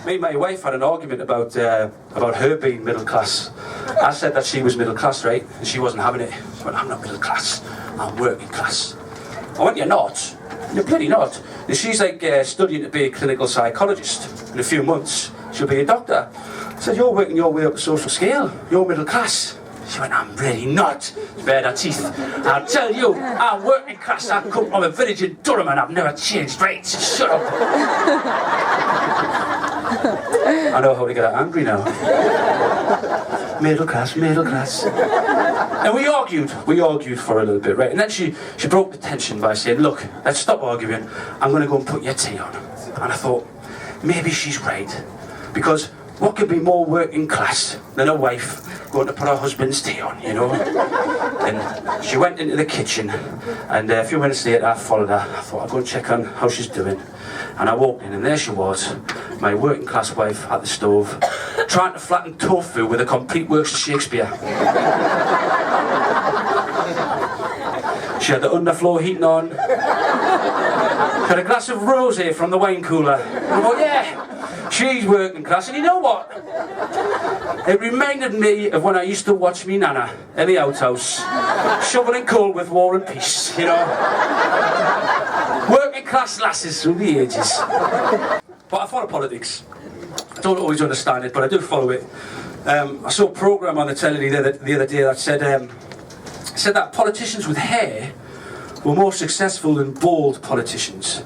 Me and my wife had an argument about her being middle class. I said that she was middle class, right? And she wasn't having it. She went, I'm not middle class, I'm working class. I went, you're not. You're bloody not. And she's like studying to be a clinical psychologist. In a few months, she'll be a doctor. I said, you're working your way up the social scale. You're middle class. She went, I'm really not. She bared her teeth. I'll tell you, I'm working class. I come from a village in Durham and I've never changed rates. Shut up. I know how to get her angry now. Middle class, middle class. And we argued for a little bit, right? And then she broke the tension by saying, look, let's stop arguing. I'm going to go and put your tea on. And I thought, maybe she's right. Because what could be more working class than a wife going to put her husband's tea on, you know? And she went into the kitchen, and a few minutes later I followed her. I thought I'd go and check on how she's doing. And I walked in, and there she was, my working class wife at the stove, trying to flatten tofu with a complete works of Shakespeare. She had the underfloor heating on. She had a glass of rosé from the wine cooler. And I thought, yeah, she's working class. And you know what? It reminded me of when I used to watch me nana in the outhouse, shoveling coal with War and Peace, you know. Working class lasses through the ages. But I follow politics. I don't always understand it, but I do follow it. I saw a programme on the telly the other day that said that politicians with hair were more successful than bald politicians.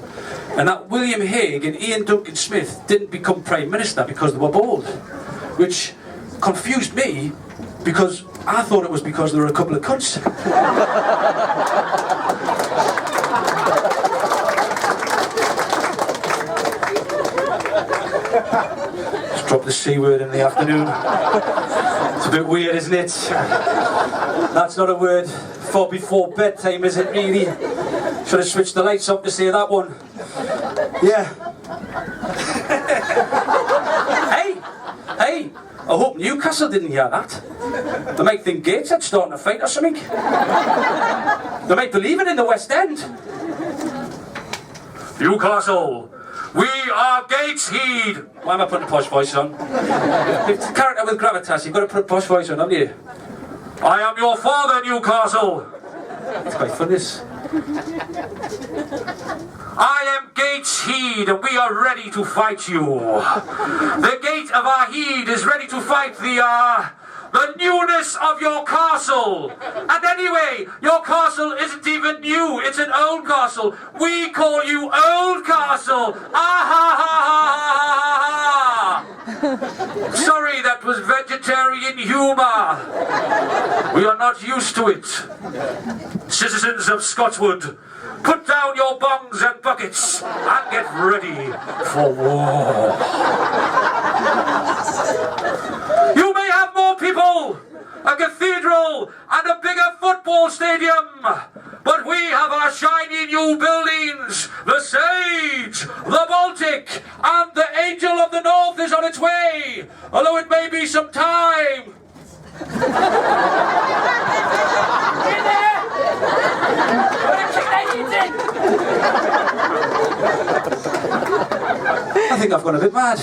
And that William Hague and Ian Duncan Smith didn't become Prime Minister because they were bald. Which confused me, because I thought it was because they were a couple of cunts. Just dropped the C word in the afternoon. It's a bit weird, isn't it? That's not a word for before bedtime, is it really? Should have switched the lights up to say that one. Yeah. Hey, I hope Newcastle didn't hear that. They might think Gateshead's starting a fight or something. They might believe it in the West End. Newcastle, we are Gateshead. Why am I putting a posh voice on? It's a character with gravitas, you've got to put a posh voice on, haven't you? I am your father, Newcastle. It's quite fun, this. I am Gateshead, and we are ready to fight you. The gate of our heed is ready to fight the newness of your castle. And anyway, your castle isn't even new, it's an old castle. We call you Old Castle. Ah ha ha ha ha ha. Sorry, that was vegetarian humour. We are not used to it. Citizens of Scotswood, put down your bongs and buckets and get ready for war. You may have more people, a cathedral and a bigger football stadium, but we have our shiny new buildings, the Sage, the Baltic, and the Angel of the North is on its way, although it may be some time. I think I've gone a bit mad.